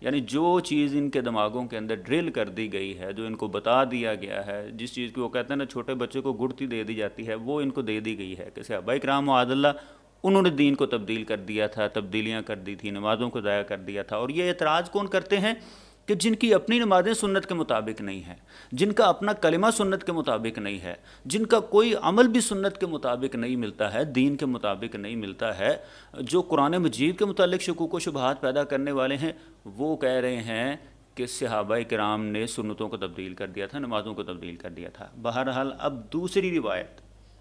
یعنی جو چیز ان کے دماغوں کے اندر ڈرل کر دی گئی ہے، جو ان کو بتا دیا گیا ہے، جس چیز کی وہ کہتے ہیں نا چھوٹے بچے کو گڑتی دے دی جاتی ہے، وہ ان کو دے دی گئی ہے کہ صحابہ کرام معاذ اللہ انہوں نے دین کو تبدیل کر دیا تھا، تبدیلیاں کر دی تھی، نمازوں کو ضائع کر دیا تھا۔ اور یہ اعتراض کون کرتے ہیں؟ کہ جن کی اپنی نمازیں سنت کے مطابق نہیں ہیں، جن کا اپنا کلمہ سنت کے مطابق نہیں ہے، جن کا کوئی عمل بھی سنت کے مطابق نہیں ملتا ہے، دین کے مطابق نہیں ملتا ہے، جو قرآن مجید کے متعلق شکوک و شبہات پیدا کرنے والے ہیں، وہ کہہ رہے ہیں کہ صحابہ کرام نے سنتوں کو تبدیل کر دیا تھا، نمازوں کو تبدیل کر دیا تھا۔ بہرحال اب دوسری روایت،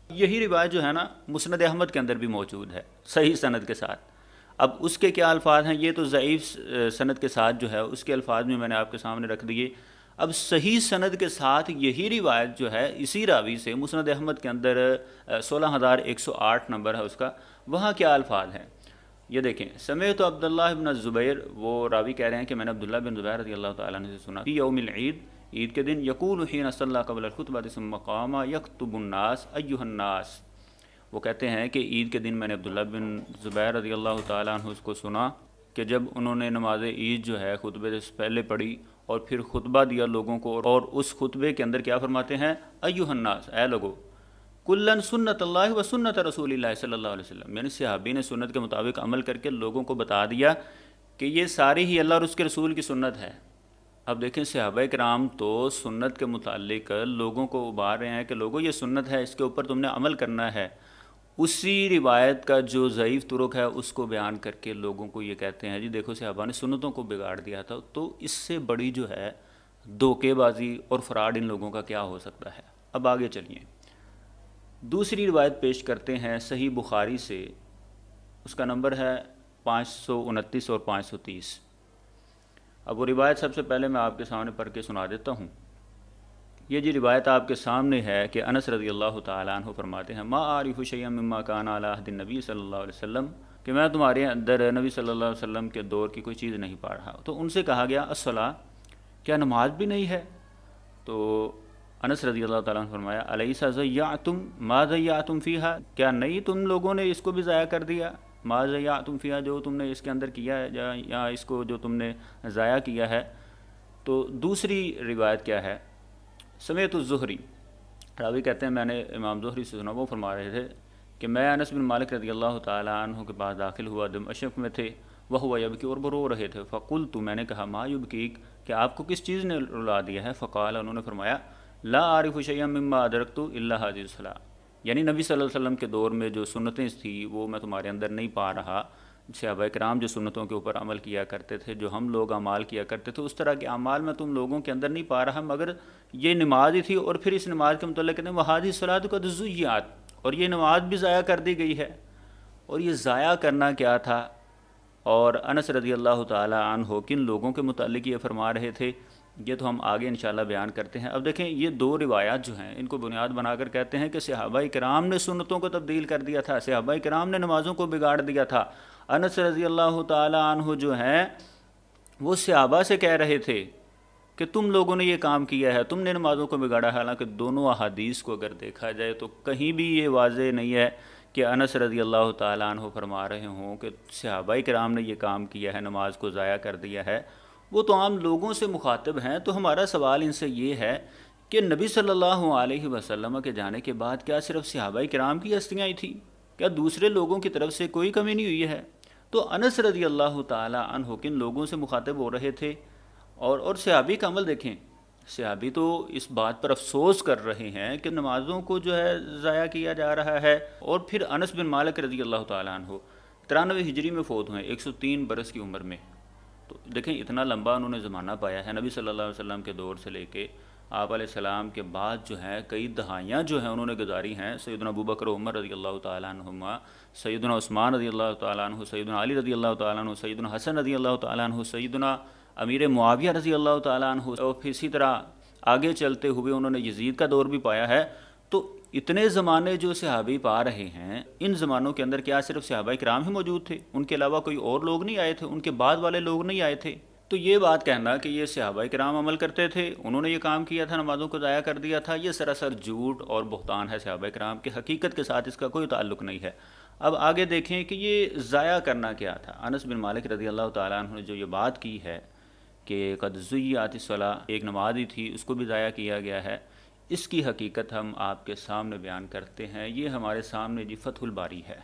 یہی روایت جو ہے نا مسند احمد کے اندر بھی موجود ہے صحیح سند کے ساتھ۔ اب اس کے کیا الفاظ ہیں؟ یہ تو ضعیف سند کے ساتھ جو ہے اس کے الفاظ میں نے آپ کے سامنے رکھ دیے۔ اب صحیح سند کے ساتھ یہی روایت جو ہے اسی راوی سے مسند احمد کے اندر 16108 نمبر ہے اس کا، وہاں کیا الفاظ ہیں یہ دیکھیں۔ سمعت عبداللہ بن الزبیر، وہ راوی کہہ رہے ہیں کہ میں نے عبداللہ بن زبیر رضی اللہ تعالیٰ عنہ سے سنا، فی یوم العید، عید کے دن، یقول حین صلی قبل الخطبہ ثم قام یخطب الناس ایھا الناس، وہ کہتے ہیں کہ عید کے دن میں نے عبداللہ بن زبیر رضی اللہ تعالیٰ عنہ اس کو سنا کہ جب انہوں نے نماز عید جو ہے خطبے سے پہلے پڑھی اور پھر خطبہ دیا لوگوں کو، اور اس خطبے کے اندر کیا فرماتے ہیں؟ ایھا الناس، اے لوگو، کلن سنت اللہ و سنت رسول اللہ صلی اللہ علیہ وسلم، یعنی صحابی نے سنت کے مطابق عمل کر کے لوگوں کو بتا دیا کہ یہ ساری ہی اللہ اور اس کے رسول کی سنت ہے۔ اب دیکھیں صحابہ کرام تو سنت کے متعلق لوگوں کو ابھار رہے ہیں کہ لوگوں یہ سنت ہے، اس کے اوپر تم نے عمل کرنا ہے۔ اسی روایت کا جو ضعیف طرق ہے اس کو بیان کر کے لوگوں کو یہ کہتے ہیں جی دیکھو صحابہ نے سنتوں کو بگاڑ دیا تھا۔ تو اس سے بڑی جو ہے دھوکے بازی اور فراڈ ان لوگوں کا کیا ہو سکتا ہے؟ اب آگے چلیے، دوسری روایت پیش کرتے ہیں صحیح بخاری سے، اس کا نمبر ہے 529 اور 530۔ اب وہ روایت سب سے پہلے میں آپ کے سامنے پڑھ کے سنا دیتا ہوں۔ یہ جی روایت آپ کے سامنے ہے کہ انس رضی اللہ تعالیٰ عنہ فرماتے ہیں، ما اعرف شیئا مما کان علی عہد النبی صلی اللہ علیہ وسلم، کہ میں تمہارے اندر نبی صلی اللہ علیہ وسلم کے دور کی کوئی چیز نہیں پا رہا۔ تو ان سے کہا گیا الصلاۃ، کیا نماز بھی نہیں ہے؟ تو انس رضی اللہ تعالیٰ عنہ فرمایا، الیس ضیعتم ما ضیعتم فیہا، کیا نہیں تم لوگوں نے اس کو بھی ضائع کر دیا؟ ما ضیعتم فیہا، جو تم نے اس کے اندر کیا ہے یا اس کو جو تم نے ضائع کیا ہے۔ تو دوسری روایت کیا ہے؟ سمعت الزہری، راوی کہتے ہیں میں نے امام زہری سے سنا، وہ فرما رہے تھے کہ میں انس بن مالک رضی اللہ تعالیٰ عنہ کے پاس داخل ہوا، دمشق میں تھے، وہو یبکی، اور وہ رو رہے تھے۔ فقلت، میں نے کہا، ما یبکیک، کہ آپ کو کس چیز نے رلا دیا ہے؟ فقال، انہوں نے فرمایا، لا اعرف شیئا مما ادرکت الا هذه الصلاۃ، یعنی نبی صلی اللہ علیہ وسلم کے دور میں جو سنتیں تھیں وہ میں تمہارے اندر نہیں پا رہا۔ صحابہ کرام جو سنتوں کے اوپر عمل کیا کرتے تھے، جو ہم لوگ اعمال کیا کرتے تھے، اس طرح کے اعمال میں تم لوگوں کے اندر نہیں پا رہا، مگر یہ نماز ہی تھی۔ اور پھر اس نماز کے متعلق کہتے ہیں وَهَذِهِ الصَّلَاةُ قَدْ ضُيِّعَتْ، اور یہ نماز بھی ضائع کر دی گئی ہے۔ اور یہ ضائع کرنا کیا تھا؟ اور انس رضی اللہ تعالیٰ عنہ کن لوگوں کے متعلق یہ فرما رہے تھے، یہ تو ہم آگے انشاءاللہ بیان کرتے ہیں۔ اب دیکھیں یہ دو روایات جو ہیں ان کو بنیاد بنا کر کہتے ہیں کہ صحابہ کرام نے سنتوں کو تبدیل کر دیا تھا، صحابہ کرام نے نمازوں کو بگاڑ دیا تھا۔ انس رضی اللہ تعالیٰ عنہ جو ہیں وہ صحابہ سے کہہ رہے تھے کہ تم لوگوں نے یہ کام کیا ہے، تم نے نمازوں کو بگاڑا۔ حالانکہ دونوں احادیث کو اگر دیکھا جائے تو کہیں بھی یہ واضح نہیں ہے کہ انس رضی اللہ تعالیٰ عنہ فرما رہے ہوں کہ صحابہ کرام نے یہ کام کیا ہے، نماز کو ضائع کر دیا ہے۔ وہ تو عام لوگوں سے مخاطب ہیں۔ تو ہمارا سوال ان سے یہ ہے کہ نبی صلی اللہ علیہ وسلم کے جانے کے بعد کیا صرف صحابہ کرام کی ہستیاں ہی تھیں؟ کیا دوسرے لوگوں کی طرف سے کوئی کمی نہیں ہوئی ہے؟ تو انس رضی اللہ تعالیٰ عنہ کن لوگوں سے مخاطب ہو رہے تھے؟ اور صحابی کا عمل دیکھیں، صحابی تو اس بات پر افسوس کر رہے ہیں کہ نمازوں کو جو ہے ضائع کیا جا رہا ہے۔ اور پھر انس بن مالک رضی اللہ تعالیٰ عنہ 93 ہجری میں فوت ہوئے، 103 برس کی عمر میں۔ تو دیکھیں اتنا لمبا انہوں نے زمانہ پایا ہے، نبی صلی اللہ علیہ وسلم کے دور سے لے کے آپ علیہ السلام کے بعد جو ہیں کئی دہائیاں جو ہیں انہوں نے گزاری ہیں۔ سیدنا ابوبکر عمر رضی اللہ تعالیٰ عنہما، سیدنا عثمان رضی اللہ تعالیٰ عنہ، سیدنا علی رضی اللہ تعالیٰ عنہ، سیدنا حسن رضی اللہ تعالیٰ عنہ، سیدنا امیر معاویہ رضی اللہ تعالیٰ عنہ، اور پھر اسی طرح آگے چلتے ہوئے انہوں نے یزید کا دور بھی پایا ہے۔ تو اتنے زمانے جو صحابی پا رہے ہیں، ان زمانوں کے اندر کیا صرف صحابہ کرام ہی موجود تھے؟ ان کے علاوہ کوئی اور لوگ نہیں آئے تھے؟ ان کے بعد والے لوگ نہیں آئے تھے؟ تو یہ بات کہنا کہ یہ صحابہ کرام عمل کرتے تھے، انہوں نے یہ کام کیا تھا، نمازوں کو ضائع کر دیا تھا، یہ سراسر جھوٹ اور بہتان ہے صحابہ کرام کے، حقیقت کے ساتھ اس کا کوئی تعلق نہیں ہے۔ اب آگے دیکھیں کہ یہ ضائع کرنا کیا تھا۔ انس بن مالک رضی اللہ تعالیٰ عنہ نے جو یہ بات کی ہے کہ قد ضیعت الصلاۃ ایک نماز ہی تھی، اس کو بھی ضائع کیا گیا ہے، اس کی حقیقت ہم آپ کے سامنے بیان کرتے ہیں۔ یہ ہمارے سامنے جی فتح الباری ہے۔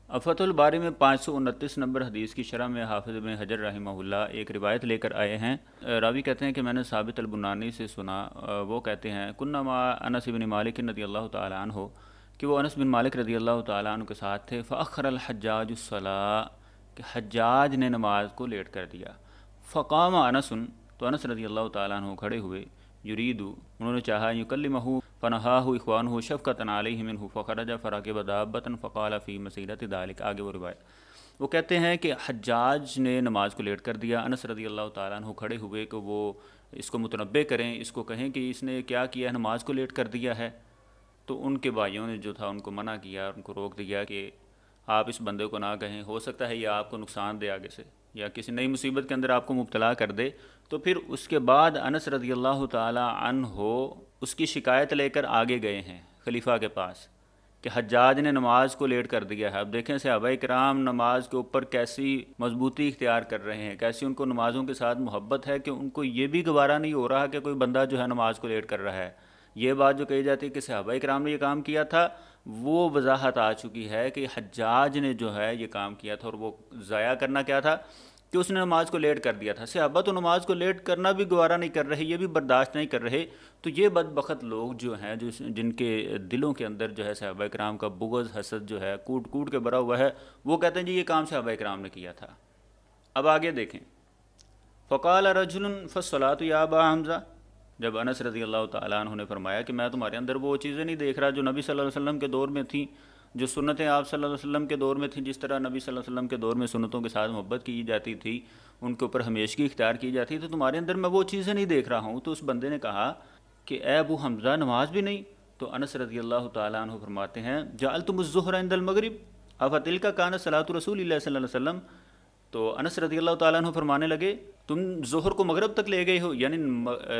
اب فتح الباری میں 529 نمبر حدیث کی شرح میں حافظ ابن حجر رحمہ اللہ ایک روایت لے کر آئے ہیں۔ راوی کہتے ہیں کہ میں نے ثابت البنانی سے سنا، وہ کہتے ہیں کننا مع انس بن مالک رضی اللہ تعالیٰ عنہ، کہ وہ انس بن مالک رضی اللہ تعالیٰ عنہ کے ساتھ تھے۔ فاخر الحجاج الصلاۃ، کہ حجاج نے نماز کو لیٹ کر دیا۔ فقام انس، تو انس رضی اللہ تعالیٰ عنہ کھڑے ہوئے، یرید، انہوں نے چاہا یکلمہ فنہاہ اخوانہ شفقۃ علیہ منہ فخرج فرکب دابۃ فقال فی مسیرۃ ذلک، آگے وہ روایت۔ وہ کہتے ہیں کہ حجاج نے نماز کو لیٹ کر دیا، انس رضی اللہ تعالیٰ عنہ کھڑے ہوئے کہ وہ اس کو متنبہ کریں، اس کو کہیں کہ اس نے کیا کیا ہے، نماز کو لیٹ کر دیا ہے۔ تو ان کے بھائیوں نے جو تھا ان کو منع کیا، ان کو روک دیا کہ آپ اس بندے کو نہ کہیں، ہو سکتا ہے یہ آپ کو نقصان دے آگے سے، یا کسی نئی مصیبت کے اندر آپ کو مبتلا کر دے۔ تو پھر اس کے بعد انس رضی اللہ تعالیٰ عنہ اس کی شکایت لے کر آگے گئے ہیں خلیفہ کے پاس کہ حجاج نے نماز کو لیٹ کر دیا ہے۔ اب دیکھیں صحابہ کرام نماز کے اوپر کیسی مضبوطی اختیار کر رہے ہیں، کیسی ان کو نمازوں کے ساتھ محبت ہے کہ ان کو یہ بھی گوارا نہیں ہو رہا کہ کوئی بندہ جو ہے نماز کو لیٹ کر رہا ہے۔ یہ بات جو کہی جاتی ہے کہ صحابہ کرام نے یہ کام کیا تھا، وہ وضاحت آ چکی ہے کہ حجاج نے جو ہے یہ کام کیا تھا، اور وہ ضائع کرنا کیا تھا کہ اس نے نماز کو لیٹ کر دیا تھا۔ صحابہ تو نماز کو لیٹ کرنا بھی گوارا نہیں کر رہے، یہ بھی برداشت نہیں کر رہے۔ تو یہ بدبخت لوگ جو ہیں، جن کے دلوں کے اندر جو ہے صحابہ کرام کا بغض حسد جو ہے کوٹ کوٹ کے بھرا ہوا ہے، وہ کہتے ہیں جی یہ کام صحابہ کرام نے کیا تھا۔ اب آگے دیکھیں، فقال رجل فالصلاۃ یا ابا حمزہ، جب انس رضی اللہ تعالیٰ عنہ نے فرمایا کہ میں تمہارے اندر وہ چیزیں نہیں دیکھ رہا جو نبی صلی اللہ علیہ وسلم کے دور میں تھیں، جو سنتیں آپ صلی اللہ علیہ وسلم کے دور میں تھیں، جس طرح نبی صلی اللہ علیہ وسلم کے دور میں سنتوں کے ساتھ محبت کی جاتی تھی، ان کے اوپر ہمیشگی اختیار کی جاتی، تو تمہارے اندر میں وہ چیزیں نہیں دیکھ رہا ہوں۔ تو اس بندے نے کہا کہ اے ابو حمزہ نماز بھی نہیں؟ تو انس رضی اللہ تعالیٰ عنہ فرماتے ہیں جعلتم الظہر عند المغرب افتلک کانت صلاۃ رسول اللہ صلی اللہ علیہ وسلم، تو انس رضی اللہ تعالیٰ عنہ فرمانے لگے تم ظہر کو مغرب تک لے گئے ہو، یعنی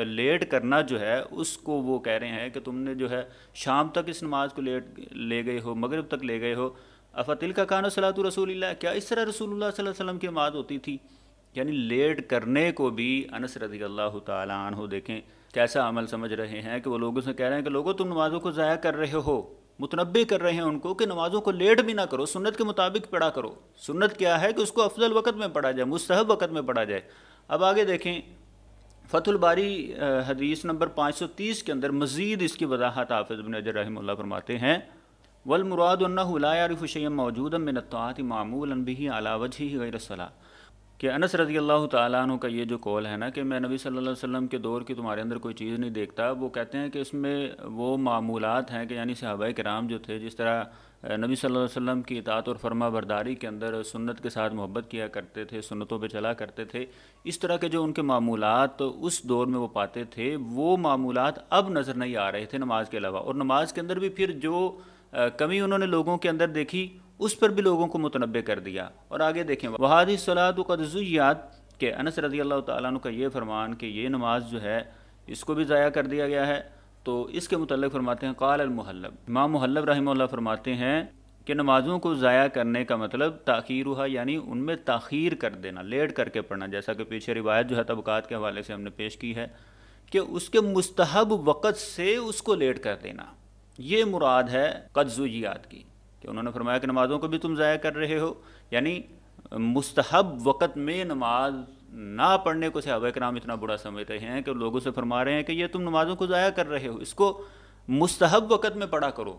لیٹ کرنا جو ہے اس کو وہ کہہ رہے ہیں کہ تم نے جو ہے شام تک اس نماز کو لیٹ لے گئے ہو، مغرب تک لے گئے ہو۔ افتلک کانت صلاۃ رسول اللہ، کیا اس طرح رسول اللہ صلی اللہ علیہ وسلم کی نماز ہوتی تھی؟ یعنی لیٹ کرنے کو بھی انس رضی اللہ تعالیٰ عنہ دیکھیں کیسا عمل سمجھ رہے ہیں کہ وہ لوگوں سے کہہ رہے ہیں کہ لوگوں تم نمازوں کو ضائع کر رہے ہو، متنبہ کر رہے ہیں ان کو کہ نمازوں کو لیٹ بھی نہ کرو، سنت کے مطابق پڑھا کرو۔ سنت کیا ہے کہ اس کو افضل وقت میں پڑھا جائے، مستحب وقت میں پڑھا جائے۔ اب آگے دیکھیں فتح الباری حدیث نمبر 530 کے اندر مزید اس کی وضاحت حافظ ابن حجر رحمہ اللہ فرماتے ہیں والمراد انه لا يعرف شيئا موجودا من الطاعات معمولا به على وجهه غیر الصلاۃ، کہ انس رضی اللہ تعالیٰ عنہ کا یہ جو قول ہے نا کہ میں نبی صلی اللہ علیہ وسلم کے دور کی تمہارے اندر کوئی چیز نہیں دیکھتا، وہ کہتے ہیں کہ اس میں وہ معمولات ہیں کہ یعنی صحابہ کرام جو تھے جس طرح نبی صلی اللہ علیہ وسلم کی اطاعت اور فرما برداری کے اندر سنت کے ساتھ محبت کیا کرتے تھے، سنتوں پہ چلا کرتے تھے، اس طرح کے جو ان کے معمولات اس دور میں وہ پاتے تھے، وہ معمولات اب نظر نہیں آ رہے تھے نماز کے علاوہ، اور نماز کے اندر بھی پھر جو کمی انہوں نے لوگوں کے اندر دیکھی اس پر بھی لوگوں کو متنبہ کر دیا۔ اور آگے دیکھیں وہادی الصلاۃ قد ضیعت، کہ انس رضی اللہ تعالیٰ عنہ کا یہ فرمان کہ یہ نماز جو ہے اس کو بھی ضائع کر دیا گیا ہے، تو اس کے متعلق فرماتے ہیں قال المحلب، امام محلب رحمہ اللہ فرماتے ہیں کہ نمازوں کو ضائع کرنے کا مطلب تاخیرها، یعنی ان میں تاخیر کر دینا، لیٹ کر کے پڑھنا، جیسا کہ پیچھے روایت جو ہے طبقات کے حوالے سے ہم نے پیش کی ہے کہ اس کے مستحب وقت سے اس کو لیٹ کر دینا، یہ مراد ہے قد ضیعت کی، کہ انہوں نے فرمایا کہ نمازوں کو بھی تم ضائع کر رہے ہو، یعنی مستحب وقت میں نماز نہ پڑھنے کو صحابہ کرام اتنا برا سمجھ رہے ہیں کہ لوگوں سے فرما رہے ہیں کہ یہ تم نمازوں کو ضائع کر رہے ہو، اس کو مستحب وقت میں پڑھا کرو۔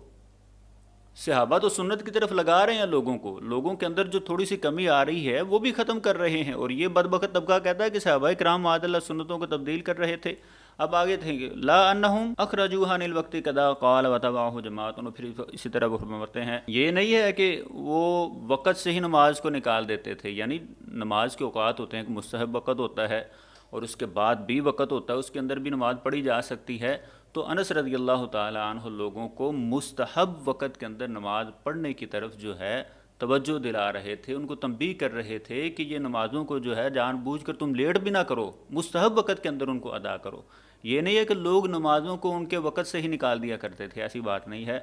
صحابہ تو سنت کی طرف لگا رہے ہیں لوگوں کو، لوگوں کے اندر جو تھوڑی سی کمی آ رہی ہے وہ بھی ختم کر رہے ہیں، اور یہ بدبخت طبقہ کہتا ہے کہ صحابہ کرام معاذ اللہ سنتوں کو تبدیل کر رہے تھے۔ اب آگے تھے لا انہم اخرجوها عن الوقت کذا قال وتبعه جماعت، پھر اسی طرح وہ فرماتے ہیں یہ نہیں ہے کہ وہ وقت سے ہی نماز کو نکال دیتے تھے، یعنی نماز کے اوقات ہوتے ہیں کہ مستحب وقت ہوتا ہے اور اس کے بعد بھی وقت ہوتا ہے، اس کے اندر بھی نماز پڑھی جا سکتی ہے۔ تو انس رضی اللہ تعالی عنہ لوگوں کو مستحب وقت کے اندر نماز پڑھنے کی طرف جو ہے توجہ دلا رہے تھے، ان کو تنبیہ کر رہے تھے کہ یہ نمازوں کو جو ہے جان بوجھ کر تم لیٹ بھی نہ کرو، مستحب وقت کے اندر ان کو ادا کرو۔ یہ نہیں ہے کہ لوگ نمازوں کو ان کے وقت سے ہی نکال دیا کرتے تھے، ایسی بات نہیں ہے۔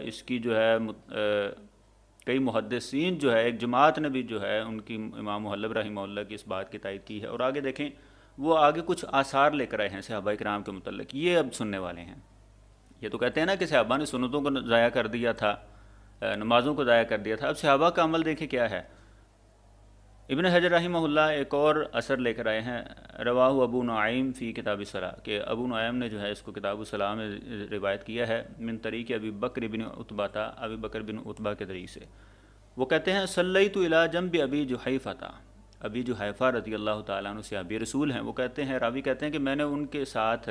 اس کی جو ہے کئی محدثین جو ہے، ایک جماعت نے بھی جو ہے ان کی امام محلب رحمہ اللہ کی اس بات کی تائید کی ہے۔ اور آگے دیکھیں، وہ آگے کچھ آثار لے کر آئے ہیں صحابہ کرام کے متعلق، یہ اب سننے والے ہیں۔ یہ تو کہتے ہیں نا کہ صحابہ نے سنتوں کو ضائع کر دیا تھا، نمازوں کو ضائع کر دیا تھا، اب صحابہ کا عمل دیکھیں کیا ہے۔ ابن حجر رحمہ اللہ ایک اور اثر لے کر آئے ہیں، رواہ ابو نعیم فی کتاب الصلاۃ، کہ ابو نعیم نے جو ہے اس کو کتاب الصلاۃ میں روایت کیا ہے، من طریق ابی بکر بن عتبہ، ابی بکر بن عتبہ کے طریق سے۔ وہ کہتے ہیں صلیت الی جنب ابی جحیفہ، ابی جحیفہ رضی اللہ تعالیٰ عنہ صحابی رسول ہیں، وہ کہتے ہیں، راوی کہتے ہیں کہ میں نے ان کے ساتھ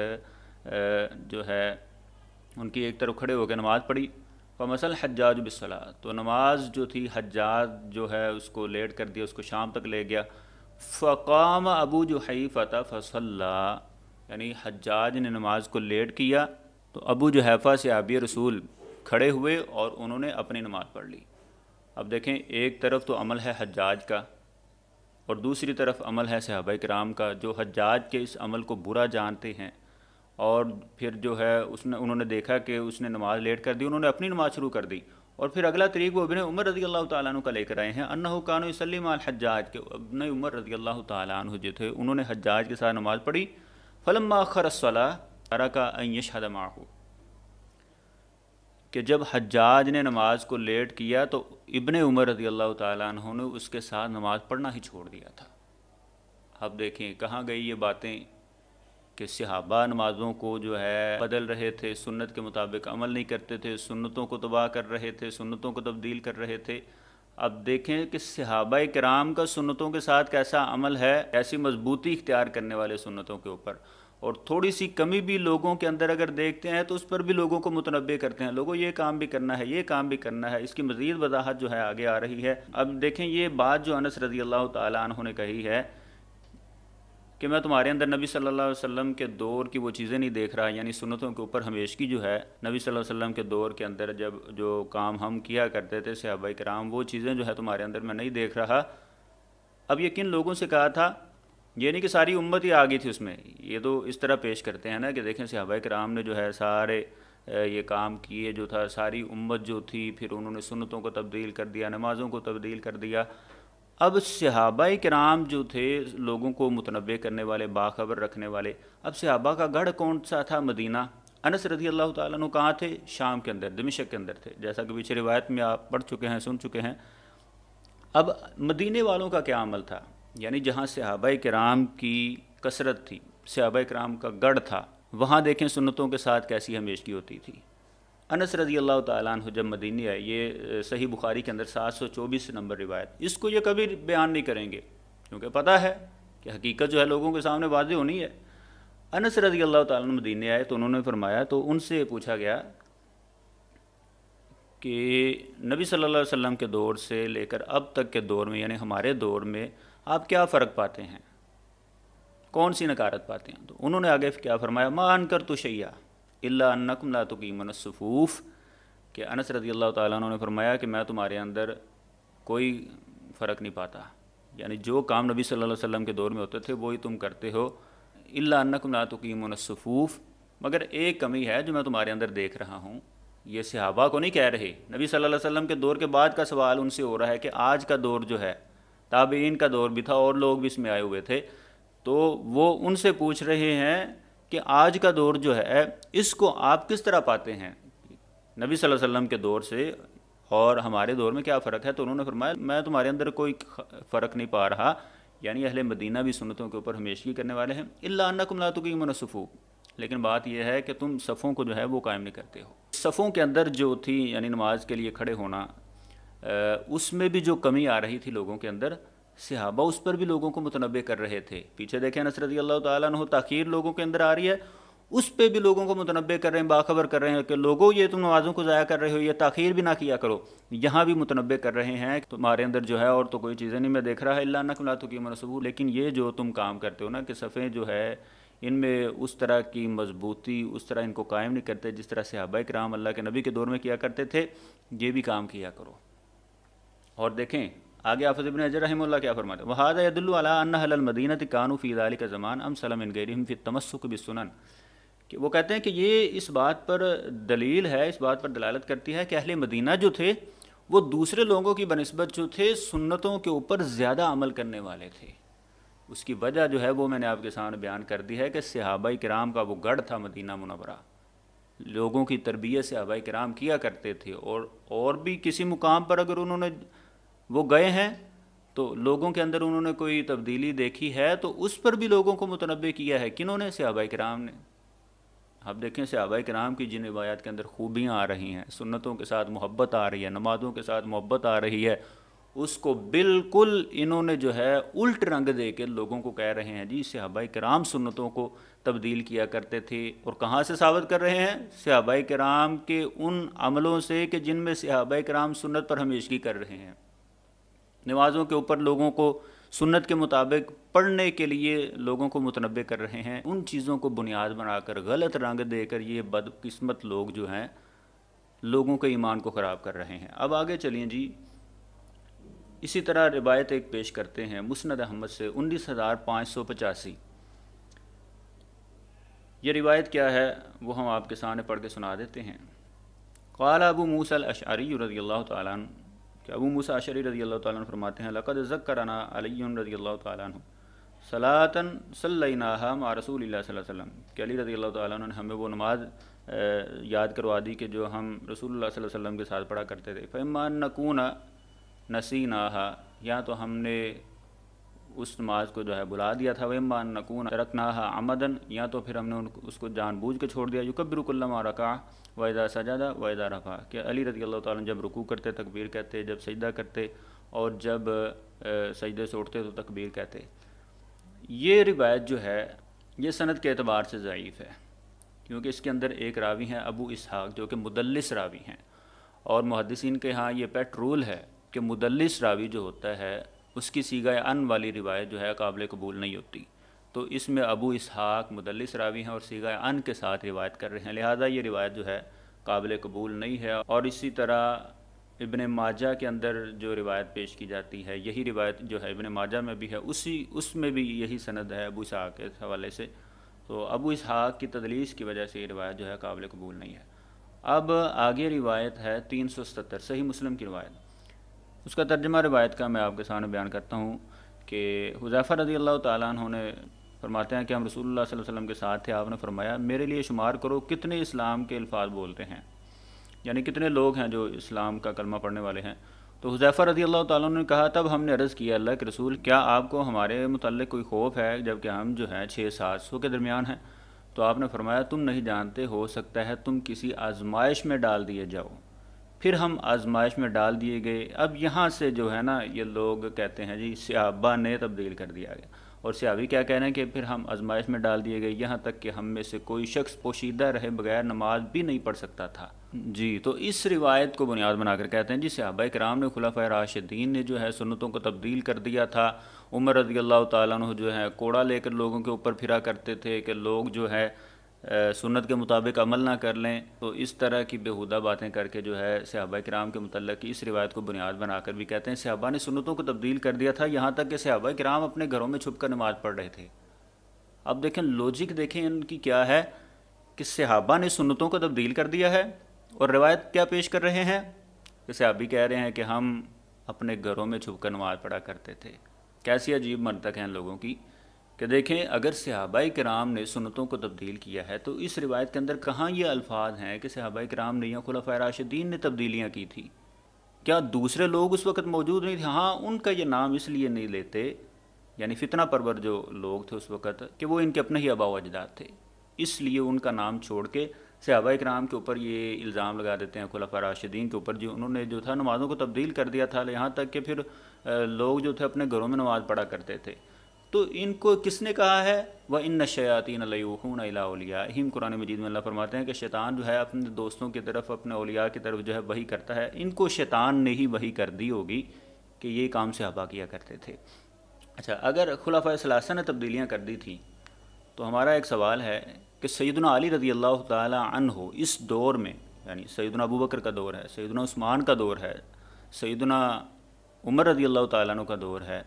جو ہے ان کی ایک طرف کھڑے ہو کے نماز پڑھی، فمثل حجاج بالصلاۃ، تو نماز جو تھی حجاج جو ہے اس کو لیٹ کر دیا، اس کو شام تک لے گیا، فقام ابو جحیفہ فصلی، یعنی حجاج نے نماز کو لیٹ کیا تو ابو جحیفہ صحابی رسول کھڑے ہوئے اور انہوں نے اپنی نماز پڑھ لی۔ اب دیکھیں، ایک طرف تو عمل ہے حجاج کا اور دوسری طرف عمل ہے صحابہ کرام کا، جو حجاج کے اس عمل کو برا جانتے ہیں، اور پھر جو ہے انہوں نے دیکھا کہ اس نے نماز لیٹ کر دی، انہوں نے اپنی نماز شروع کر دی۔ اور پھر اگلا طریق وہ ابن عمر رضی اللہ تعالیٰ عنہ کا لے کر آئے ہیں، انہو کانوا یصلی مع الحجاج، کہ ابن عمر رضی اللہ تعالیٰ عنہ جو تھے انہوں نے حجاج کے ساتھ نماز پڑھی، فلما اخر الصلاۃ ترک ان یشہد معہ، کہ جب حجاج نے نماز کو لیٹ کیا تو ابن عمر رضی اللہ تعالیٰ عنہ نے اس کے ساتھ نماز پڑھنا ہی چھوڑ دیا تھا۔ اب دیکھیں کہاں گئی یہ باتیں کہ صحابہ نمازوں کو جو ہے بدل رہے تھے، سنت کے مطابق عمل نہیں کرتے تھے، سنتوں کو تباہ کر رہے تھے، سنتوں کو تبدیل کر رہے تھے۔ اب دیکھیں کہ صحابہ کرام کا سنتوں کے ساتھ کیسا عمل ہے، ایسی مضبوطی اختیار کرنے والے سنتوں کے اوپر، اور تھوڑی سی کمی بھی لوگوں کے اندر اگر دیکھتے ہیں تو اس پر بھی لوگوں کو متنبع کرتے ہیں، لوگوں یہ کام بھی کرنا ہے، یہ کام بھی کرنا ہے۔ اس کی مزید وضاحت جو ہے آگے آ رہی ہے۔ اب دیکھیں یہ بات جو انس رضی اللہ تعالیٰ عنہ نے کہی ہے کہ میں تمہارے اندر نبی صلی اللہ علیہ وسلم کے دور کی وہ چیزیں نہیں دیکھ رہا، یعنی سنتوں کے اوپر ہمیشگی جو ہے، نبی صلی اللہ علیہ وسلم کے دور کے اندر جب جو کام ہم کیا کرتے تھے صحابہ کرام، وہ چیزیں جو ہے تمہارے اندر میں نہیں دیکھ رہا۔ اب یہ کن لوگوں سے کہا تھا؟ یہ نہیں کہ ساری امت ہی آ گئی تھی اس میں، یہ تو اس طرح پیش کرتے ہیں نا کہ دیکھیں صحابہ کرام نے جو ہے سارے یہ کام کیے، جو تھا ساری امت جو تھی، پھر انہوں نے سنتوں کو تبدیل کر دیا، نمازوں کو تبدیل کر دیا۔ اب صحابہ کرام جو تھے لوگوں کو متنبع کرنے والے، باخبر رکھنے والے، اب صحابہ کا گڑھ کون سا تھا؟ مدینہ۔ انس رضی اللہ تعالیٰ عنہ کہاں تھے؟ شام کے اندر، دمشق کے اندر تھے، جیسا کہ پیچھے روایت میں آپ پڑھ چکے ہیں، سن چکے ہیں۔ اب مدینے والوں کا کیا عمل تھا؟ یعنی جہاں صحابہ کرام کی کثرت تھی، صحابہ کرام کا گڑھ تھا، وہاں دیکھیں سنتوں کے ساتھ کیسی ہمیشگی ہوتی تھی۔ انس رضی اللہ تعالیٰ عنہ جب مدینہ آئے، یہ صحیح بخاری کے اندر 724 نمبر روایت، اس کو یہ کبھی بیان نہیں کریں گے کیونکہ پتہ ہے کہ حقیقت جو ہے لوگوں کے سامنے واضح ہونی ہے۔ انس رضی اللہ تعالیٰ عنہ مدینہ آئے تو انہوں نے فرمایا، تو ان سے پوچھا گیا کہ نبی صلی اللہ علیہ وسلم کے دور سے لے کر اب تک کے دور میں، یعنی ہمارے دور میں آپ کیا فرق پاتے ہیں، کون سی نکارت پاتے ہیں؟ تو انہوں نے آگے کیا فرمایا، ما انکرت شیئا الا انکم لا تقیمون الصفوف، کہ انس رضی اللہ تعالیٰ عنہ نے فرمایا کہ میں تمہارے اندر کوئی فرق نہیں پاتا، یعنی جو کام نبی صلی اللہ علیہ وسلم کے دور میں ہوتے تھے وہی تم کرتے ہو، الا انکم لا تقیمون الصفوف، مگر ایک کمی ہے جو میں تمہارے اندر دیکھ رہا ہوں۔ یہ صحابہ کو نہیں کہہ رہے، نبی صلی اللہ علیہ وسلم کے دور کے بعد کا سوال ان سے ہو رہا ہے کہ آج کا دور جو ہے، تابعین کا دور بھی تھا اور لوگ بھی اس میں آئے ہوئے تھے، تو وہ ان سے پوچھ رہے ہیں کہ آج کا دور جو ہے اس کو آپ کس طرح پاتے ہیں، نبی صلی اللہ علیہ وسلم کے دور سے اور ہمارے دور میں کیا فرق ہے؟ تو انہوں نے فرمایا میں تمہارے اندر کوئی فرق نہیں پا رہا، یعنی اہل مدینہ بھی سنتوں کے اوپر ہمیشگی کرنے والے ہیں، الا انکم لا تقیمون الصفوف، لیکن بات یہ ہے کہ تم صفوں کو جو ہے وہ قائم نہیں کرتے ہو۔ صفوں کے اندر جو تھی یعنی نماز کے لیے کھڑے ہونا، اس میں بھی جو کمی آ رہی تھی لوگوں کے اندر، صحابہ اس پر بھی لوگوں کو متنبع کر رہے تھے۔ پیچھے دیکھیں انس رضی اللہ تعالیٰ عنہ تاخیر لوگوں کے اندر آ رہی ہے، اس پہ بھی لوگوں کو متنبع کر رہے ہیں، باخبر کر رہے ہیں کہ لوگوں یہ تم نمازوں کو ضائع کر رہے ہو، یہ تاخیر بھی نہ کیا کرو۔ یہاں بھی متنبع کر رہے ہیں کہ تمہارے اندر جو ہے اور تو کوئی چیزیں نہیں میں دیکھ رہا، الا انکم لا تقیمون الصفوف، لیکن یہ جو تم کام کرتے ہو نا کہ صفیں جو ہے ان میں اس طرح کی مضبوطی، اس طرح ان کو قائم نہیں کرتے جس طرح صحابہ کرام اللہ کے نبی کے دور میں کیا کرتے تھے، یہ بھی کام کیا کرو۔ اور دیکھیں آگے حافظ ابن حجر رحمہ اللہ کیا فرماتے ہیں، وَهَذَا يَدُلُّ عَلَىٰ أَنَّ أَهْلَ الْمَدِينَةِ كَانُوا فِي ذَلِكَ الزَّمَانِ أَمْثَلَ مِنْ غَيْرِهِمْ فِي التَّمَسُّكِ بِالسُّنَنِ، کہ وہ کہتے ہیں کہ یہ اس بات پر دلیل ہے، اس بات پر دلالت کرتی ہے کہ اہل مدینہ جو تھے وہ دوسرے لوگوں کی بنسبت جو تھے سنتوں کے اوپر زیادہ عمل کرنے والے تھے۔ اس کی وجہ جو ہے وہ میں نے آپ کے سامنے بیان کر دی ہے کہ صحابہ کرام کا وہ گڑھ تھا مدینہ منورہ، لوگوں کی تربیت صحابہ کرام کیا کرتے تھے، اور بھی کسی مقام پر اگر انہوں نے وہ گئے ہیں تو لوگوں کے اندر انہوں نے کوئی تبدیلی دیکھی ہے تو اس پر بھی لوگوں کو متنبع کیا ہے۔ کنہوں نے؟ صحابہ کرام نے۔ آپ دیکھیں صحابہ کرام کی جن روایات کے اندر خوبیاں آ رہی ہیں، سنتوں کے ساتھ محبت آ رہی ہے، نمازوں کے ساتھ محبت آ رہی ہے، اس کو بالکل انہوں نے جو ہے الٹ رنگ دے کے لوگوں کو کہہ رہے ہیں جی صحابہ کرام سنتوں کو تبدیل کیا کرتے تھے۔ اور کہاں سے ثابت کر رہے ہیں؟ صحابہ کرام کے ان عملوں سے کہ جن میں صحابہ کرام سنت پر ہمیشگی کر رہے ہیں، نمازوں کے اوپر لوگوں کو سنت کے مطابق پڑھنے کے لیے لوگوں کو متنبع کر رہے ہیں۔ ان چیزوں کو بنیاد بنا کر غلط رنگ دے کر یہ بدقسمت لوگ جو ہیں لوگوں کے ایمان کو خراب کر رہے ہیں۔ اب آگے چلیں جی، اسی طرح روایت ایک پیش کرتے ہیں مسند احمد سے 19585۔ یہ روایت کیا ہے وہ ہم آپ کے سامنے پڑھ کے سنا دیتے ہیں۔ قال ابو موسیٰ الاشعری رضی اللہ تعالیٰ عنہ، کہ ابو موسیٰ اشعری رضی اللہ تعالیٰ عنہ فرماتے ہیں لقد ذکرنا علی رضی اللہ تعالیٰ عنہ صلاۃً صلیناہا مع رسول اللہ صلی اللہ علیہ وسلم، کہ علی رضی اللہ تعالیٰ عنہ نے ہمیں وہ نماز یاد کروا دی کہ جو ہم رسول اللہ صلی اللہ علیہ وسلم کے ساتھ پڑھا کرتے تھے۔ فإما أن نكون نسیناہا، یا تو ہم نے اس نماز کو جو ہے بلا دیا تھا، وإما أن نكون ترکناہا عمدا، یا تو پھر ہم نے اس کو جان بوجھ کے چھوڑ دیا۔ یکبر کل ما رکع وإذا سجد وإذا رفع، کہ علی رضی اللہ تعالیٰ جب رکوع کرتے تکبیر کہتے، جب سجدہ کرتے اور جب سجدے سے اٹھتے تو تکبیر کہتے۔ یہ روایت جو ہے یہ سند کے اعتبار سے ضعیف ہے، کیونکہ اس کے اندر ایک راوی ہیں ابو اسحاق جو کہ مدلس راوی ہیں، اور محدثین کے ہاں یہ پیٹ رول ہے کہ مدلس راوی جو ہوتا ہے اس کی صیغہ ان والی روایت جو ہے قابل قبول نہیں ہوتی۔ تو اس میں ابو اسحاق مدلس راوی ہیں اور صیغہ ان کے ساتھ روایت کر رہے ہیں، لہذا یہ روایت جو ہے قابل قبول نہیں ہے۔ اور اسی طرح ابن ماجہ کے اندر جو روایت پیش کی جاتی ہے، یہی روایت جو ہے ابن ماجہ میں بھی ہے، اس میں بھی یہی سند ہے ابو اسحاق کے حوالے سے۔ تو ابو اسحاق کی تدلیس کی وجہ سے یہ روایت جو ہے قابل قبول نہیں ہے۔ اب آگے روایت ہے 377 صحیح مسلم کی روایت، اس کا ترجمہ روایت کا میں آپ کے سامنے بیان کرتا ہوں کہ حذیفہ رضی اللہ تعالیٰ عنہ نے فرماتے ہیں کہ ہم رسول اللہ صلی اللہ علیہ وسلم کے ساتھ تھے، آپ نے فرمایا میرے لیے شمار کرو کتنے اسلام کے الفاظ بولتے ہیں، یعنی کتنے لوگ ہیں جو اسلام کا کلمہ پڑھنے والے ہیں۔ تو حذیفہ رضی اللہ تعالیٰ عنہ نے کہا تب ہم نے عرض کیا اللہ کے رسول کیا آپ کو ہمارے متعلق کوئی خوف ہے جبکہ ہم جو ہیں 600-700 کے درمیان ہیں؟ تو آپ نے فرمایا تم نہیں جانتے، ہو سکتا ہے تم کسی آزمائش میں ڈال دیے جاؤ۔ پھر ہم آزمائش میں ڈال دیے گئے۔ اب یہاں سے جو ہے نا یہ لوگ کہتے ہیں جی صحابہ نے تبدیل کر دیا گیا، اور صحابی کیا کہہ رہے ہیں کہ پھر ہم آزمائش میں ڈال دیے گئے، یہاں تک کہ ہم میں سے کوئی شخص پوشیدہ رہے بغیر نماز بھی نہیں پڑھ سکتا تھا۔ جی تو اس روایت کو بنیاد بنا کر کہتے ہیں جی صحابہ کرام نے خلفائے راشدین نے جو ہے سنتوں کو تبدیل کر دیا تھا۔ عمر رضی اللہ تعالیٰ عنہ جو ہے کوڑا لے کر لوگوں کے اوپر پھرا کرتے تھے کہ لوگ جو ہے سنت کے مطابق عمل نہ کر لیں، تو اس طرح کی بیہودہ باتیں کر کے جو ہے صحابہ کرام کے متعلق اس روایت کو بنیاد بنا کر بھی کہتے ہیں صحابہ نے سنتوں کو تبدیل کر دیا تھا، یہاں تک کہ صحابہ کرام اپنے گھروں میں چھپ کر نماز پڑھ رہے تھے۔ اب دیکھیں لوجک دیکھیں ان کی کیا ہے کہ صحابہ نے سنتوں کو تبدیل کر دیا ہے، اور روایت کیا پیش کر رہے ہیں کہ صحابی کہہ رہے ہیں کہ ہم اپنے گھروں میں چھپ کر نماز پڑھا کرتے تھے۔ کیسی عجیب منطق ہے ان لوگوں کی کہ دیکھیں اگر صحابہ کرام نے سنتوں کو تبدیل کیا ہے تو اس روایت کے اندر کہاں یہ الفاظ ہیں کہ صحابہ کرام نے یا خلفائے راشدین نے تبدیلیاں کی تھی؟ کیا دوسرے لوگ اس وقت موجود نہیں تھے؟ ہاں ان کا یہ نام اس لیے نہیں لیتے، یعنی فتنہ پرور جو لوگ تھے اس وقت کہ وہ ان کے اپنے ہی آباء و اجداد تھے، اس لیے ان کا نام چھوڑ کے صحابہ کرام کے اوپر یہ الزام لگا دیتے ہیں خلفائے راشدین کے اوپر جو انہوں نے جو تھا نمازوں کو تبدیل کر دیا تھا، یہاں تک کہ پھر لوگ جو تھے اپنے گھروں میں نماز پڑھا کرتے تھے۔ تو ان کو کس نے کہا ہے؟ وَإِنَّ الشَّيَاطِينَ لَيُوحُونَ إِلَىٰ أَوْلِيَائِهِمْ، قرآن مجید میں اللہ فرماتے ہیں کہ شیطان جو ہے اپنے دوستوں کی طرف اپنے اولیاء کی طرف جو ہے وحی کرتا ہے، ان کو شیطان نے ہی وحی کر دی ہوگی کہ یہ کام صحابہ کیا کرتے تھے۔ اچھا اگر خلفائے ثلاثہ نے تبدیلیاں کر دی تھیں تو ہمارا ایک سوال ہے کہ سیدنا علی رضی اللہ تعالی عنہ اس دور میں، یعنی سیدنا ابو بکر کا دور ہے، سیدنا عثمان کا دور ہے، سیدنا عمر رضی اللہ تعالیٰ عنہ کا دور ہے،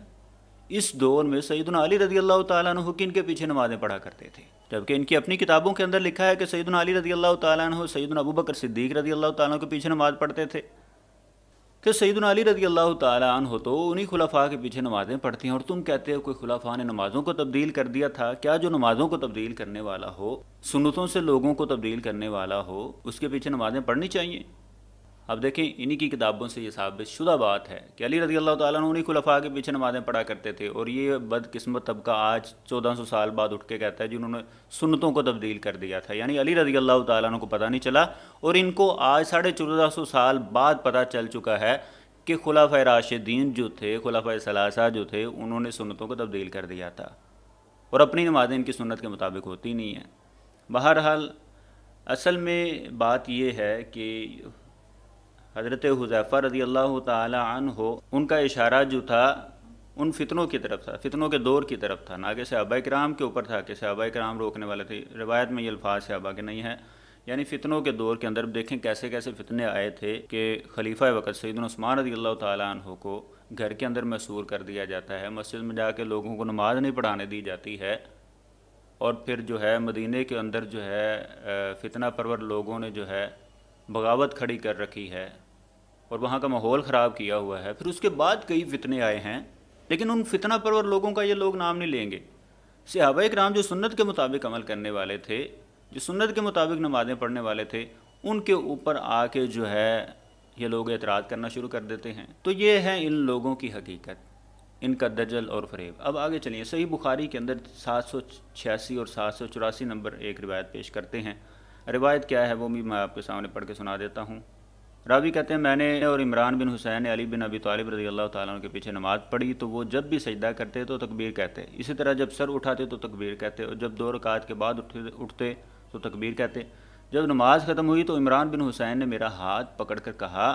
اس دور میں سیدنا علی رضی اللہ تعالیٰ عنہ کن کے پیچھے نمازیں پڑھا کرتے تھے؟ جبکہ ان کی اپنی کتابوں کے اندر لکھا ہے کہ سیدنا علی رضی اللہ تعالیٰ عنہ سیدنا ابو بکر صدیق رضی اللہ تعالیٰ عنہ کے پیچھے نماز پڑھتے تھے۔ کہ سیدنا علی رضی اللہ تعالیٰ عنہ تو انہی خلفاء کے پیچھے نمازیں پڑھتی ہیں، اور تم کہتے ہو کوئی خلفاء نے نمازوں کو تبدیل کر دیا تھا؟ کیا جو نمازوں کو تبدیل کرنے والا ہو، سنتوں سے لوگوں کو تبدیل کرنے والا ہو، اس کے پیچھے نمازیں پڑھنی چاہیے؟ اب دیکھیں انہی کی کتابوں سے یہ ثابت شدہ بات ہے کہ علی رضی اللہ تعالیٰ عنہ انہی خلفاء کے پیچھے نمازیں پڑھا کرتے تھے، اور یہ بدقسمت طبقہ آج 1400 سال بعد اٹھ کے کہتا ہے جنہوں نے سنتوں کو تبدیل کر دیا تھا، یعنی علی رضی اللہ تعالیٰ عنہ کو پتہ نہیں چلا، اور ان کو آج 1450 سال بعد پتہ چل چکا ہے کہ خلفائے راشدین جو تھے، خلفائے ثلاثہ جو تھے، انہوں نے سنتوں کو تبدیل کر دیا تھا، اور اپنی نمازیں ان کی سنت کے مطابق ہوتی نہیں ہیں۔ بہرحال اصل میں بات یہ ہے کہ حضرت حذیفہ رضی اللہ تعالی عنہ ان کا اشارہ جو تھا ان فتنوں کی طرف تھا، فتنوں کے دور کی طرف تھا، نہ کہ صحابہ کرام کے اوپر تھا کہ صحابہ کرام روکنے والے تھے۔ روایت میں یہ الفاظ صحابہ کے نہیں ہیں، یعنی فتنوں کے دور کے اندر دیکھیں کیسے کیسے فتنے آئے تھے کہ خلیفہ وقت سیدنا عثمان رضی اللہ تعالیٰ عنہ کو گھر کے اندر محصور کر دیا جاتا ہے، مسجد میں جا کے لوگوں کو نماز نہیں پڑھانے دی جاتی ہے، اور پھر جو ہے مدینے کے اندر جو ہے فتنہ پرور لوگوں نے جو ہے بغاوت کھڑی کر رکھی ہے اور وہاں کا ماحول خراب کیا ہوا ہے۔ پھر اس کے بعد کئی فتنے آئے ہیں، لیکن ان فتنہ پرور لوگوں کا یہ لوگ نام نہیں لیں گے۔ صحابہ کرام جو سنت کے مطابق عمل کرنے والے تھے، جو سنت کے مطابق نمازیں پڑھنے والے تھے، ان کے اوپر آ کے جو ہے یہ لوگ اعتراض کرنا شروع کر دیتے ہیں۔ تو یہ ہے ان لوگوں کی حقیقت، ان کا دجل اور فریب۔ اب آگے چلیے، صحیح بخاری کے اندر 786 اور 784 نمبر ایک روایت پیش کرتے ہیں۔ روایت کیا ہے وہ بھی میں آپ کے سامنے پڑھ کے سنا دیتا ہوں۔ راوی کہتے ہیں میں نے اور عمران بن حسین علی بن ابی طالب رضی اللہ تعالیٰ عنہ کے پیچھے نماز پڑھی تو وہ جب بھی سجدہ کرتے تو تکبیر کہتے، اسی طرح جب سر اٹھاتے تو تکبیر کہتے، اور جب 2 رکعات کے بعد اٹھتے تو تکبیر کہتے۔ جب نماز ختم ہوئی تو عمران بن حسین نے میرا ہاتھ پکڑ کر کہا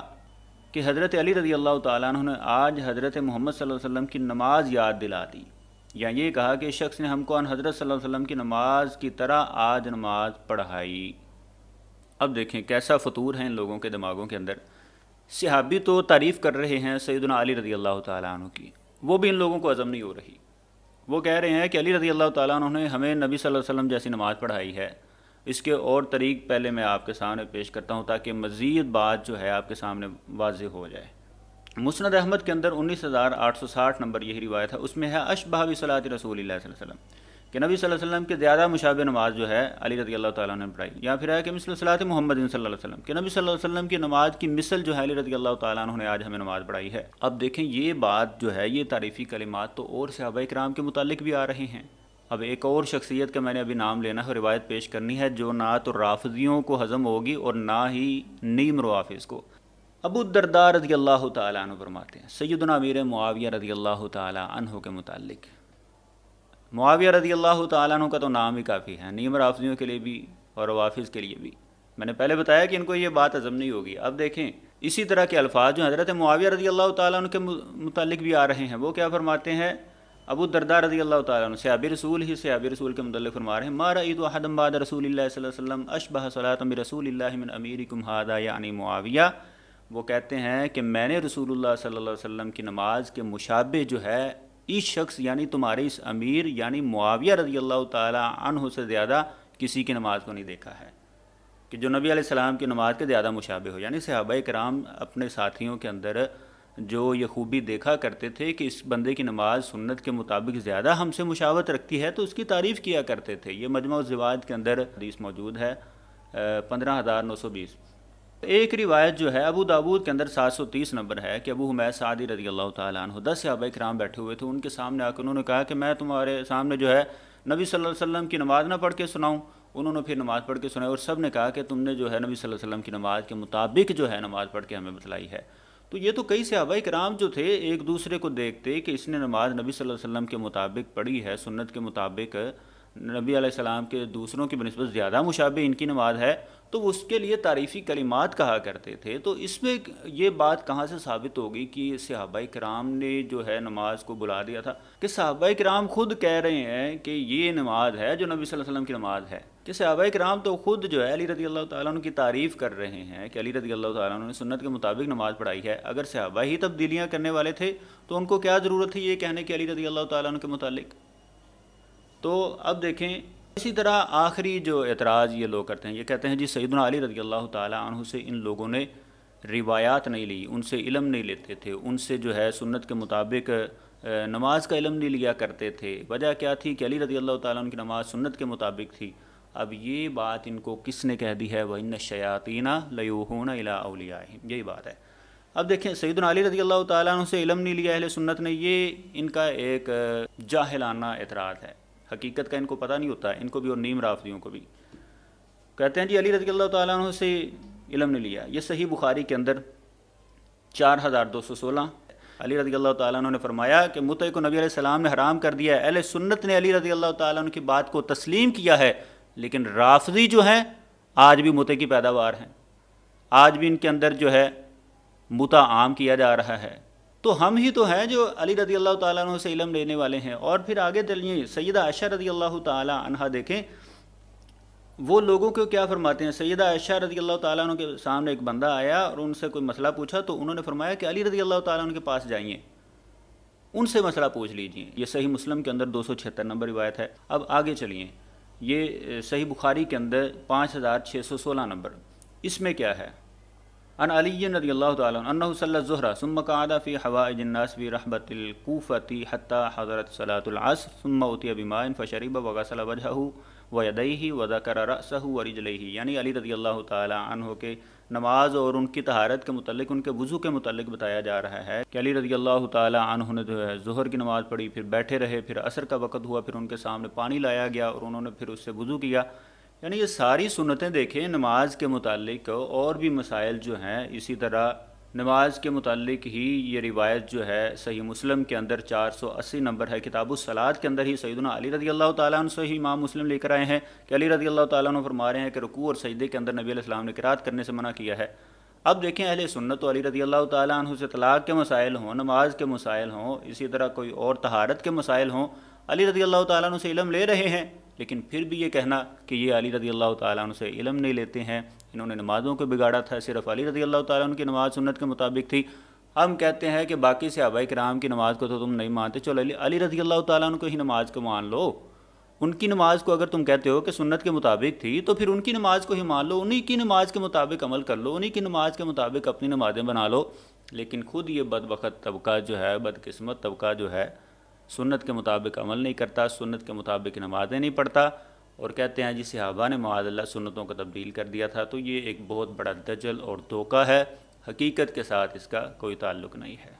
کہ حضرت علی رضی اللہ تعالیٰ عنہ نے آج حضرت محمد صلی اللہ علیہ وسلم کی نماز یاد دلا دی، یا یہ کہا کہ اس شخص نے ہم کو ان حضرت صلی اللہ علیہ وسلم کی نماز کی طرح آج نماز پڑھائی۔ اب دیکھیں کیسا فطور ہے ان لوگوں کے دماغوں کے اندر۔ صحابی تو تعریف کر رہے ہیں سیدنا علی رضی اللہ تعالیٰ عنہ کی، وہ بھی ان لوگوں کو ہضم نہیں ہو رہی۔ وہ کہہ رہے ہیں کہ علی رضی اللہ تعالیٰ عنہ نے ہمیں نبی صلی اللہ علیہ وسلم جیسی نماز پڑھائی ہے۔ اس کے اور طریق پہلے میں آپ کے سامنے پیش کرتا ہوں تاکہ مزید بات جو ہے آپ کے سامنے واضح ہو جائے۔ مسند احمد کے اندر 19860 نمبر یہی روایت ہے، اس میں ہے اشبہ بصلاۃ رسول اللہ صلی اللہ علیہ وسلم، کہ نبی صلی اللہ علیہ وسلم کے زیادہ مشابہ نماز جو ہے علی رضی اللہ تعالیٰ نے پڑھائی۔ یا پھر ہے کہ مثل صلاۃ محمد صلی اللہ علیہ وسلم، کہ نبی صلی اللہ علیہ وسلم کی نماز کی مثل جو ہے علی رضی اللہ تعالیٰ عنہ نے آج ہمیں نماز پڑھائی ہے۔ اب دیکھیں یہ بات جو ہے یہ تعریفی کلمات تو اور صحابہ کرام کے متعلق بھی آ رہے ہیں۔ اب ایک اور شخصیت کا میں نے ابھی نام لینا ہے، روایت پیش کرنی ہے جو نہ تو رافضیوں کو ہضم ہوگی اور نہ ہی نیم روافظ کو۔ ابو الدرداء رضی اللہ تعالیٰ عنہ فرماتے ہیں سیدنا امیر معاویہ رضی اللہ تعالیٰ عنہ کے متعلق، معاویہ رضی اللہ تعالیٰ عنہ کا تو نام ہی کافی ہے نیم رافضیوں کے لیے بھی اور روافظ کے لیے بھی۔ میں نے پہلے بتایا کہ ان کو یہ بات ہضم نہیں ہوگی۔ اب دیکھیں اسی طرح کے الفاظ جو حضرت معاویہ رضی اللہ تعالیٰ عنہ کے متعلق بھی آ رہے ہیں، وہ کیا فرماتے ہیں؟ ابو الدرداء رضی اللہ تعالیٰ عنہ صحابی رسول کے متعلق فرما رہے ہیں ما رأیت احدا بعد رسول اللہ صلی اللہ علیہ وسلم اشبہ صلاۃ برسول اللہ من امیرکم ھذا یعنی معاویہ۔ وہ کہتے ہیں کہ میں نے رسول اللہ صلی اللہ علیہ وسلم کی نماز کے مشابہ جو ہے اس شخص یعنی تمہارے اس امیر یعنی معاویہ رضی اللہ تعالیٰ عنہ سے زیادہ کسی کی نماز کو نہیں دیکھا ہے، کہ جو نبی علیہ السلام کی نماز کے زیادہ مشابہ ہو۔ یعنی صحابہ کرام اپنے ساتھیوں کے اندر جو یہ خوبی دیکھا کرتے تھے کہ اس بندے کی نماز سنت کے مطابق زیادہ ہم سے مشابہت رکھتی ہے تو اس کی تعریف کیا کرتے تھے۔ یہ مجمع الزوائد کے اندر حدیث موجود ہے 15920۔ ایک روایت جو ہے ابو داود کے اندر 730 نمبر ہے کہ ابو حمید سعدی رضی اللہ تعالیٰ عنہ 10 صحابہ کرام بیٹھے ہوئے تھے، ان کے سامنے آ کے انہوں نے کہا کہ میں تمہارے سامنے جو ہے نبی صلی اللہ علیہ وسلم کی نماز نہ پڑھ کے سناؤں؟ انہوں نے پھر نماز پڑھ کے سنائی اور سب نے کہا کہ تم نے جو ہے نبی صلی اللہ علیہ وسلم کی نماز کے مطابق جو ہے نماز پڑھ کے ہمیں بتلائی ہے۔ تو یہ تو کئی صحابہ کرام جو تھے ایک دوسرے کو دیکھتے کہ اس نے نماز نبی صلی اللہ علیہ وسلم کے مطابق پڑھی ہے، سنت کے مطابق نبی علیہ السلام کے دوسروں کی بنسبت زیادہ مشابہ ان کی نماز ہے، تو اس کے لیے تعریفی کلمات کہا کرتے تھے۔ تو اس میں یہ بات کہاں سے ثابت ہوگی کہ صحابہ کرام نے جو ہے نماز کو بلا دیا تھا؟ کہ صحابہ کرام خود کہہ رہے ہیں کہ یہ نماز ہے جو نبی صلی اللہ علیہ وسلم کی نماز ہے، کہ صحابہ کرام تو خود جو ہے علی رضی اللہ تعالیٰ عنہ کی تعریف کر رہے ہیں کہ علی رضی اللہ تعالیٰ عنہ نے سنت کے مطابق نماز پڑھائی ہے۔ اگر صحابہ ہی تبدیلیاں کرنے والے تھے تو ان کو کیا ضرورت تھی یہ کہنے کہ علی رضی اللہ تعالیٰ عنہ کے متعلق؟ تو اب دیکھیں اسی طرح آخری جو اعتراض یہ لوگ کرتے ہیں، یہ کہتے ہیں جی سیدنا علی رضی اللہ تعالیٰ عنہ سے ان لوگوں نے روایات نہیں لی، ان سے علم نہیں لیتے تھے، ان سے جو ہے سنت کے مطابق نماز کا علم نہیں لیا کرتے تھے۔ وجہ کیا تھی کہ علی رضی اللہ تعالیٰ عنہ کی نماز سنت کے مطابق تھی۔ اب یہ بات ان کو کس نے کہہ دی ہے؟ وَإِنَّ الشَّيَاطِينَ لَيُوحُونَ إِلَىٰ أَوْلِيَائِهِمْ، یہی بات ہے۔ اب دیکھیں سیدنا علی رضی اللہ تعالیٰ عنہ سے علم نہیں لیا اہل سنت نے، یہ ان کا ایک جاہلانہ اعتراض ہے، حقیقت کا ان کو پتہ نہیں ہوتا، ان کو بھی اور نیم رافضیوں کو بھی۔ کہتے ہیں جی علی رضی اللہ تعالیٰ عنہ سے علم نہیں لیا۔ یہ صحیح بخاری کے اندر 4216 علی رضی اللہ تعالیٰ عنہ نے فرمایا کہ متع کو نبی علیہ السلام نے حرام کر دیا ہے، اہل سنت نے علی رضی اللہ تعالیٰ عنہ کی بات کو تسلیم کیا ہے، لیکن رافضی جو ہیں آج بھی متع کی پیداوار ہیں، آج بھی ان کے اندر جو ہے متع عام کیا جا رہا ہے۔ تو ہم ہی تو ہیں جو علی رضی اللہ تعالیٰ عنہ سے علم لینے والے ہیں۔ اور پھر آگے چلیے سیدہ عائشہ رضی اللہ تعالیٰ عنہا دیکھیں وہ لوگوں کو کیا فرماتے ہیں۔ سیدہ عائشہ رضی اللہ تعالیٰ عنہ کے سامنے ایک بندہ آیا اور ان سے کوئی مسئلہ پوچھا تو انہوں نے فرمایا کہ علی رضی اللہ تعالیٰ عنہ کے پاس جائیے، ان سے مسئلہ پوچھ لیجئے۔ یہ صحیح مسلم کے اندر 276 نمبر روایت ہے۔ اب آگے چلیے، یہ صحیح بخاری کے اندر 5616 نمبر، اس میں کیا ہے؟ ان علی رضی اللہ تعالیٰ عنہ انہ صلی الظہر ثم قعد فی حوائج الناس فی رحبۃ الکوفۃ حتی حضرت صلاۃ العصر ثم اتي بماء فشرب وغسل وجهه ویدیہ وذکر رأسہ ورجلیہ، یعنی علی رضی اللہ تعالیٰ عنہ کے نماز اور ان کی طہارت کے متعلق، ان کے وضو کے متعلق بتایا جا رہا ہے کہ علی رضی اللہ تعالیٰ عنہ نے جو ہے ظہر کی نماز پڑھی، پھر بیٹھے رہے، پھر عصر کا وقت ہوا، پھر ان کے سامنے پانی لایا گیا اور انہوں نے پھر اس سے وضو کیا۔ یعنی یہ ساری سنتیں دیکھیں نماز کے متعلق، اور بھی مسائل جو ہیں اسی طرح نماز کے متعلق ہی یہ روایت جو ہے صحیح مسلم کے اندر 480 نمبر ہے، کتاب الصلاۃ کے اندر ہی سیدنا علی رضی اللہ تعالیٰ عنہ سے ہی امام مسلم لے کر آئے ہیں کہ علی رضی اللہ تعالیٰ عنہ فرما رہے ہیں کہ رکوع اور سجدے کے اندر نبی علیہ السلام نے قرات کرنے سے منع کیا ہے۔ اب دیکھیں اہل سنت تو علی رضی اللہ تعالیٰ عنہ سے طلاق کے مسائل ہوں، نماز کے مسائل ہوں، اسی طرح کوئی اور طہارت کے مسائل ہوں، علی رضی اللہ تعالیٰ عنہ سے علم لے رہے ہیں، لیکن پھر بھی یہ کہنا کہ یہ علی رضی اللہ تعالیٰ عنہ سے علم نہیں لیتے ہیں، انہوں نے نمازوں کو بگاڑا تھا، صرف علی رضی اللہ تعالیٰ عنہ کی نماز سنت کے مطابق تھی۔ ہم کہتے ہیں کہ باقی صحابہ کرام کی نماز کو تو تم نہیں مانتے، چلو علی رضی اللہ تعالیٰ عنہ کو ہی نماز کو مان لو، ان کی نماز کو اگر تم کہتے ہو کہ سنت کے مطابق تھی تو پھر ان کی نماز کو ہی مان لو، انہی کی نماز کے مطابق عمل کر لو، انہی کی نماز کے مطابق اپنی نمازیں بنا لو۔ لیکن خود یہ بدبخت طبقہ جو ہے، بدقسمت طبقہ جو ہے، سنت کے مطابق عمل نہیں کرتا، سنت کے مطابق نمازیں نہیں پڑھتا، اور کہتے ہیں جی صحابہ نے معاذ اللہ سنتوں کو تبدیل کر دیا تھا۔ تو یہ ایک بہت بڑا دجل اور دھوکہ ہے، حقیقت کے ساتھ اس کا کوئی تعلق نہیں ہے۔